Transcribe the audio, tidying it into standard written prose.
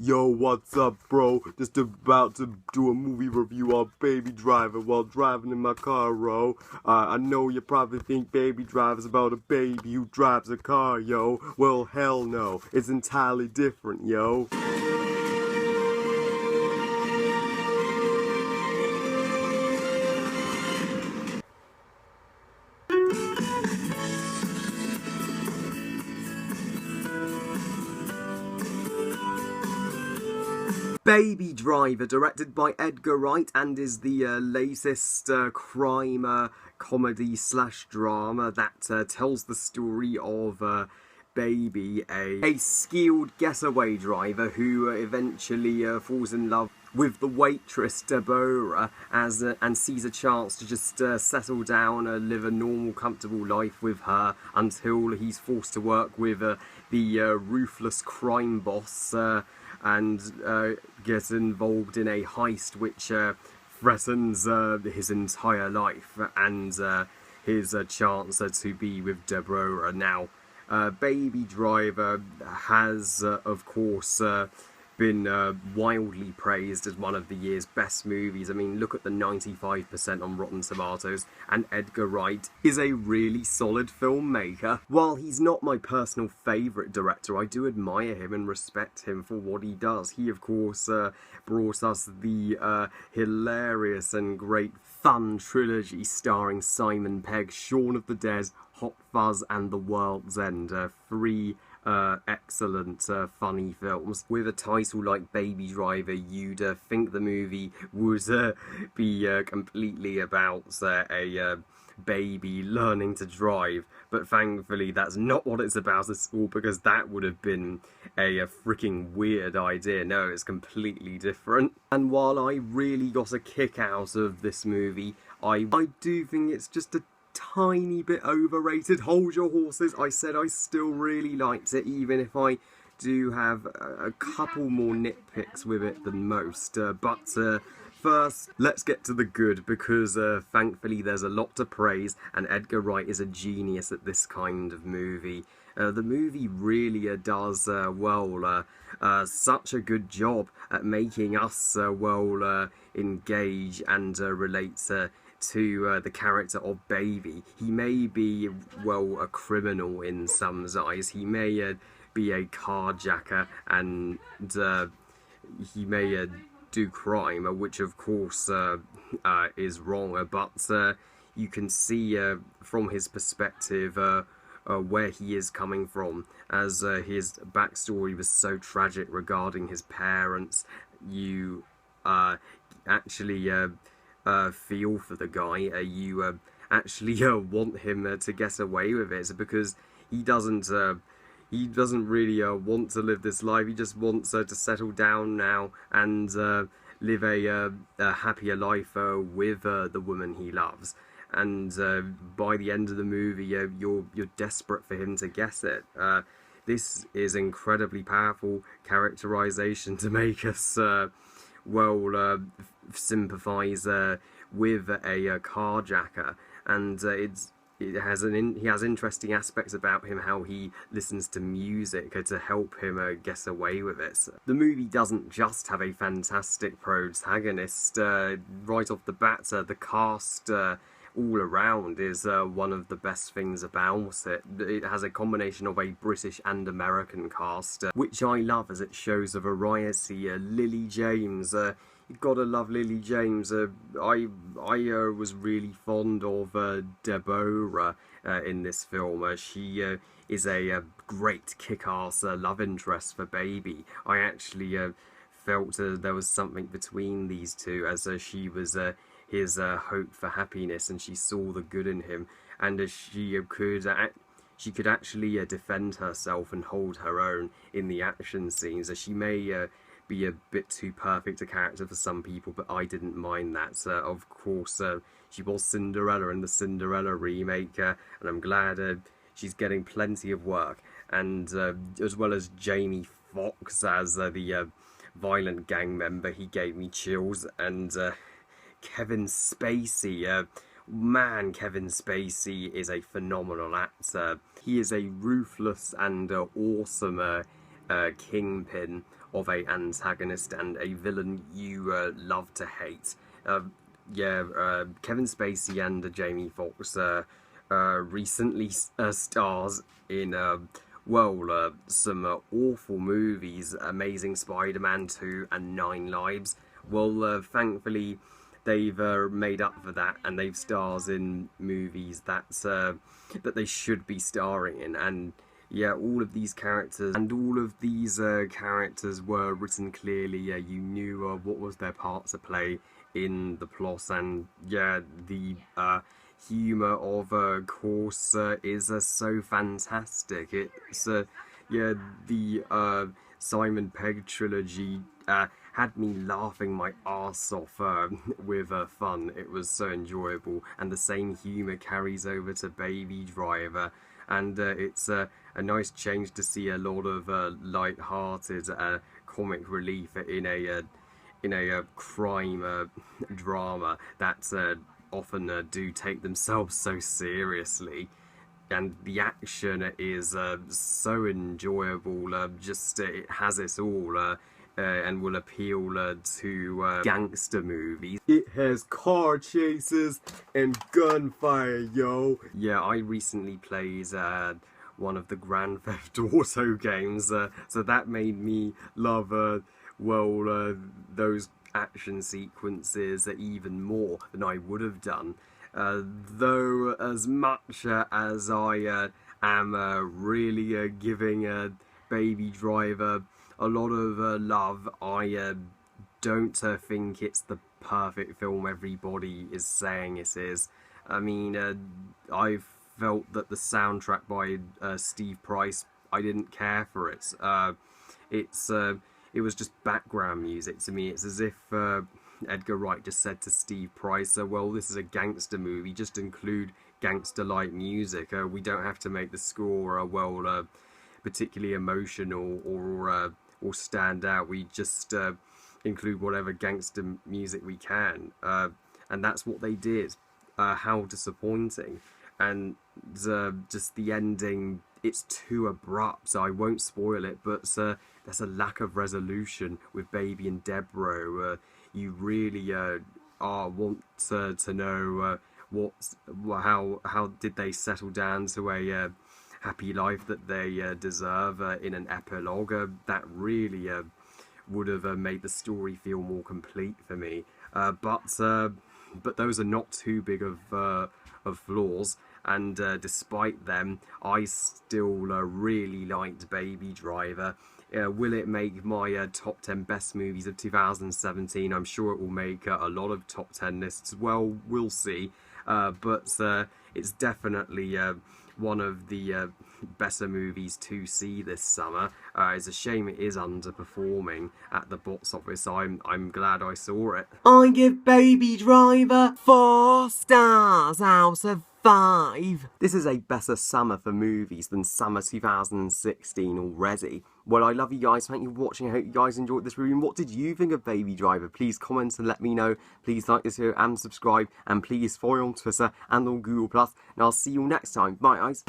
Yo, what's up, bro? Just about to do a movie review on Baby Driver while driving in my car, bro. I know you probably think Baby Driver's about a baby who drives a car, yo. Well, hell no. It's entirely different, yo. Baby Driver, directed by Edgar Wright, and is the latest crime comedy slash drama that tells the story of Baby, a skilled getaway driver who eventually falls in love with the waitress Deborah and sees a chance to just settle down and live a normal, comfortable life with her until he's forced to work with the ruthless crime boss and get involved in a heist which threatens his entire life and his chance to be with Deborah. Now, Baby Driver has, of course, been wildly praised as one of the year's best movies. I mean, look at the 95% on Rotten Tomatoes, and Edgar Wright is a really solid filmmaker. While he's not my personal favourite director, I do admire him and respect him for what he does. He, of course, brought us the hilarious and great Fun trilogy starring Simon Pegg, Shaun of the Dead, Hot Fuzz and The World's End. Three excellent funny films. With a title like Baby Driver, you'd think the movie would be completely about a baby learning to drive, but thankfully that's not what it's about at all, because that would have been a freaking weird idea. No, it's completely different. And while I really got a kick out of this movie, I do think it's just a tiny bit overrated. Hold your horses. I said I still really liked it, even if I do have a couple more nitpicks with it than most. But first, let's get to the good, because thankfully there's a lot to praise, and Edgar Wright is a genius at this kind of movie. The movie really does, such a good job at making us, engage and relate to the character of Baby. He may be, a criminal in some eyes. He may be a carjacker, and he may do crime, which of course is wrong, but you can see from his perspective where he is coming from, as his backstory was so tragic regarding his parents. You actually feel for the guy. You actually want him to get away with it, because he doesn't really want to live this life. He just wants to settle down now and live a happier life with the woman he loves. And by the end of the movie, you're desperate for him to get it. This is incredibly powerful characterization to make us sympathise with a carjacker, and he has interesting aspects about him, how he listens to music to help him get away with it. So the movie doesn't just have a fantastic protagonist. Right off the bat, the cast all around is one of the best things about it. It has a combination of a British and American cast, which I love, as it shows a variety. Lily James, you've got to love Lily James. I was really fond of Deborah in this film. She is a great kick-ass love interest for Baby. I actually felt there was something between these two, as she was his hope for happiness, and she saw the good in him, and she could actually defend herself and hold her own in the action scenes. She may be a bit too perfect a character for some people, but I didn't mind that. Of course, she was Cinderella in the Cinderella remake, and I'm glad she's getting plenty of work. And as well as Jamie Foxx as the violent gang member, he gave me chills. And Kevin Spacey, man, Kevin Spacey is a phenomenal actor. He is a ruthless and awesome kingpin of a antagonist and a villain you love to hate. Kevin Spacey and Jamie Foxx recently stars in some awful movies: Amazing Spider-Man 2 and 9 Lives. Well, thankfully, they've made up for that, and they've stars in movies that they should be starring in. And yeah, all of these characters were written clearly. You knew what was their part to play in the plot, and yeah, the humour of course is so fantastic. It's the Simon Pegg trilogy had me laughing my arse off with fun. It was so enjoyable, and the same humour carries over to Baby Driver, and it's a nice change to see a lot of light-hearted comic relief in a crime drama that often do take themselves so seriously. And the action is so enjoyable. It has it all, and will appeal to gangster movies. It has car chases and gunfire, yo. Yeah, I recently played one of the Grand Theft Auto games, so that made me love those action sequences even more than I would have done. Though as much as I am really giving Baby Driver a lot of love, I don't think it's the perfect film everybody is saying it is. I mean, I felt that the soundtrack by Steve Price, I didn't care for it. It was just background music to me. It's as if Edgar Wright just said to Steve Price, well, this is a gangster movie, just include gangster-like music. We don't have to make the score particularly emotional or stand out. We just include whatever gangster music we can, and that's what they did. How disappointing. And just the ending, it's too abrupt, so I won't spoil it, but there's a lack of resolution with Baby and Deborah. You really want to know how did they settle down to a happy life that they deserve in an epilogue. That really would have made the story feel more complete for me. But those are not too big of flaws, and despite them, I still really liked Baby Driver. Will it make my top 10 best movies of 2017? I'm sure it will make a lot of top 10 lists. Well, we'll see. But it's definitely one of the better movies to see this summer. It's a shame it is underperforming at the box office. I'm glad I saw it. I give Baby Driver 4 stars out of 5. This is a better summer for movies than summer 2016 already. Well, I love you guys. Thank you for watching. I hope you guys enjoyed this review. And what did you think of Baby Driver? Please comment and let me know. Please like this video and subscribe. And please follow on Twitter and on Google+. And I'll see you all next time. Bye, guys.